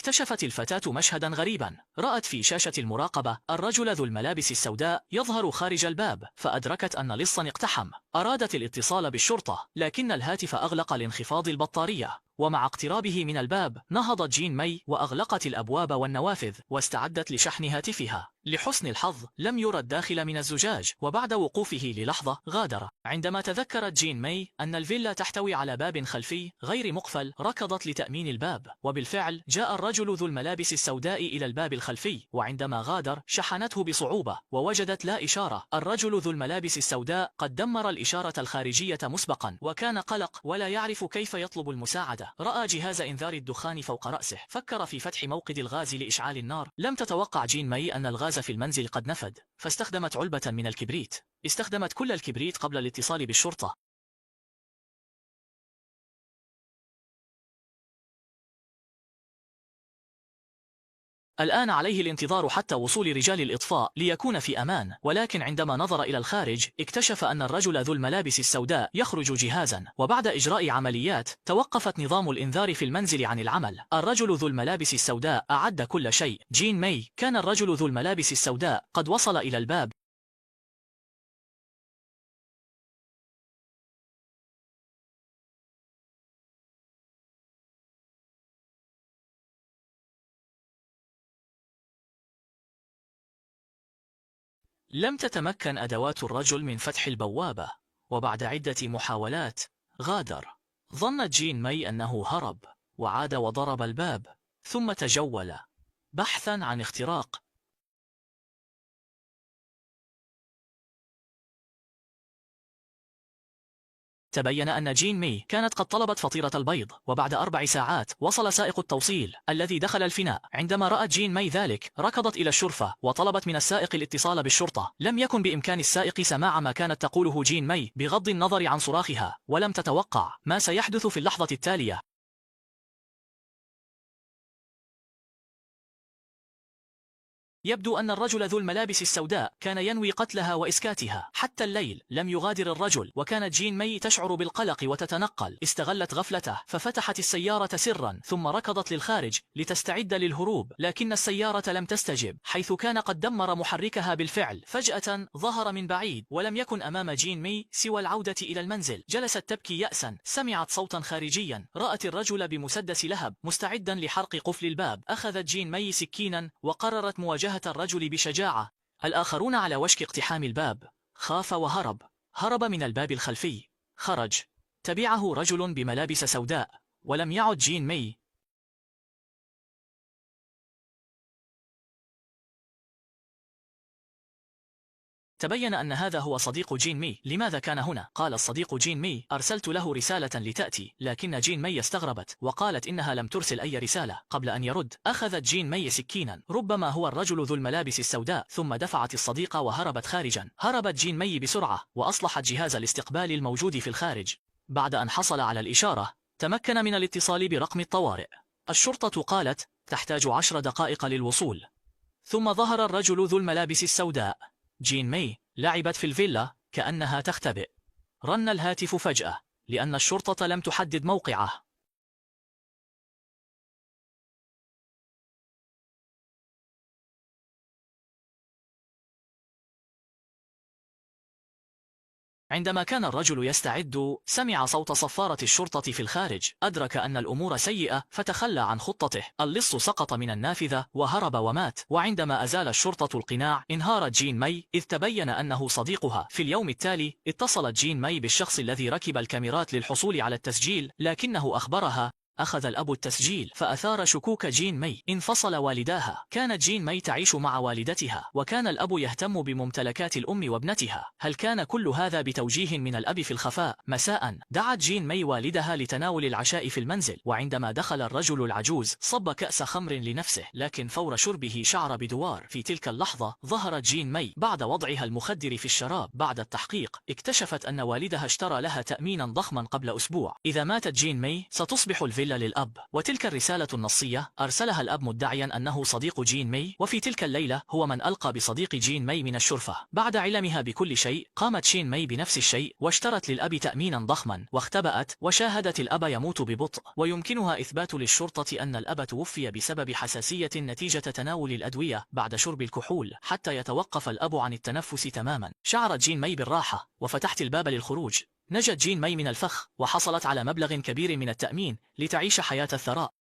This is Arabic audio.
اكتشفت الفتاة مشهدا غريبا. رأت في شاشة المراقبة الرجل ذو الملابس السوداء يظهر خارج الباب، فأدركت أن لصا اقتحم. أرادت الاتصال بالشرطة، لكن الهاتف أغلق لانخفاض البطارية. ومع اقترابه من الباب نهضت جين مي وأغلقت الأبواب والنوافذ واستعدت لشحن هاتفها. لحسن الحظ لم يرى الداخل من الزجاج، وبعد وقوفه للحظة غادر. عندما تذكرت جين مي أن الفيلا تحتوي على باب خلفي غير مقفل ركضت لتأمين الباب، وبالفعل جاء الرجل ذو الملابس السوداء إلى الباب الخلفي، وعندما غادر شحنته بصعوبة ووجدت لا إشارة. الرجل ذو الملابس السوداء قد دمر الإشارة الخارجية مسبقا، وكان قلق ولا يعرف كيف يطلب المساعدة. رأى جهاز إنذار الدخان فوق رأسه، فكر في فتح موقد الغاز لإشعال النار. لم تتوقع جين مي أن الغاز في المنزل قد نفد، فاستخدمت علبة من الكبريت. استخدمت كل الكبريت قبل الاتصال بالشرطة. الآن عليه الانتظار حتى وصول رجال الإطفاء ليكون في أمان، ولكن عندما نظر إلى الخارج اكتشف أن الرجل ذو الملابس السوداء يخرج جهازا. وبعد إجراء عمليات توقفت نظام الإنذار في المنزل عن العمل. الرجل ذو الملابس السوداء أعد كل شيء. جين مي كان الرجل ذو الملابس السوداء قد وصل إلى الباب. لم تتمكن أدوات الرجل من فتح البوابة، وبعد عدة محاولات غادر. ظنت جين مي أنه هرب، وعاد وضرب الباب، ثم تجول بحثا عن اختراق. تبين أن جين مي كانت قد طلبت فطيرة البيض، وبعد 4 ساعات وصل سائق التوصيل الذي دخل الفناء. عندما رأت جين مي ذلك ركضت إلى الشرفة وطلبت من السائق الاتصال بالشرطة. لم يكن بإمكان السائق سماع ما كانت تقوله جين مي بغض النظر عن صراخها، ولم تتوقع ما سيحدث في اللحظة التالية. يبدو أن الرجل ذو الملابس السوداء كان ينوي قتلها وإسكاتها. حتى الليل لم يغادر الرجل، وكانت جين مي تشعر بالقلق وتتنقل. استغلت غفلته ففتحت السيارة سرا، ثم ركضت للخارج لتستعد للهروب، لكن السيارة لم تستجب حيث كان قد دمر محركها بالفعل. فجأة ظهر من بعيد، ولم يكن أمام جين مي سوى العودة إلى المنزل. جلست تبكي يأسا، سمعت صوتا خارجيا. رأت الرجل بمسدس لهب مستعدا لحرق قفل الباب. أخذت جين مي سكينا وقررت مواجهة الرجل بشجاعة. الآخرون على وشك اقتحام الباب. خاف وهرب. هرب من الباب الخلفي. خرج. تبعه رجل بملابس سوداء، ولم يعد جين مي. تبين أن هذا هو صديق جين مي. لماذا كان هنا؟ قال الصديق جين مي: أرسلت له رسالة لتأتي. لكن جين مي استغربت وقالت إنها لم ترسل أي رسالة. قبل أن يرد أخذت جين مي سكينا، ربما هو الرجل ذو الملابس السوداء، ثم دفعت الصديق وهربت خارجا. هربت جين مي بسرعة وأصلحت جهاز الاستقبال الموجود في الخارج. بعد أن حصل على الإشارة تمكن من الاتصال برقم الطوارئ. الشرطة قالت تحتاج 10 دقائق للوصول. ثم ظهر الرجل ذو الملابس السوداء. جين مي لعبت في الفيلا كأنها تختبئ. رن الهاتف فجأة لأن الشرطة لم تحدد موقعه. عندما كان الرجل يستعد سمع صوت صفارة الشرطة في الخارج. أدرك أن الأمور سيئة فتخلى عن خطته. اللص سقط من النافذة وهرب ومات. وعندما أزال الشرطة القناع انهارت جين مي، إذ تبين أنه صديقها. في اليوم التالي اتصلت جين مي بالشخص الذي ركب الكاميرات للحصول على التسجيل، لكنه أخبرها. أخذ الأب التسجيل فأثار شكوك جين مي. انفصل والداها. كانت جين مي تعيش مع والدتها، وكان الأب يهتم بممتلكات الأم وابنتها. هل كان كل هذا بتوجيه من الأب في الخفاء؟ مساء دعت جين مي والدها لتناول العشاء في المنزل، وعندما دخل الرجل العجوز صب كأس خمر لنفسه، لكن فور شربه شعر بدوار. في تلك اللحظة ظهرت جين مي بعد وضعها المخدر في الشراب. بعد التحقيق اكتشفت أن والدها اشترى لها تأمينا ضخما قبل أسبوع. إذا ماتت جين مي ستصبح الفيلا الفيلا للأب. وتلك الرسالة النصية أرسلها الأب مدعيا أنه صديق جين مي، وفي تلك الليلة هو من ألقى بصديق جين مي من الشرفة. بعد علمها بكل شيء قامت شين مي بنفس الشيء، واشترت للأب تأمينا ضخما واختبأت، وشاهدت الأب يموت ببطء، ويمكنها إثبات للشرطة أن الأب توفي بسبب حساسية نتيجة تناول الأدوية بعد شرب الكحول حتى يتوقف الأب عن التنفس تماما. شعرت جين مي بالراحة وفتحت الباب للخروج. نجت جين مي من الفخ وحصلت على مبلغ كبير من التأمين لتعيش حياة الثراء.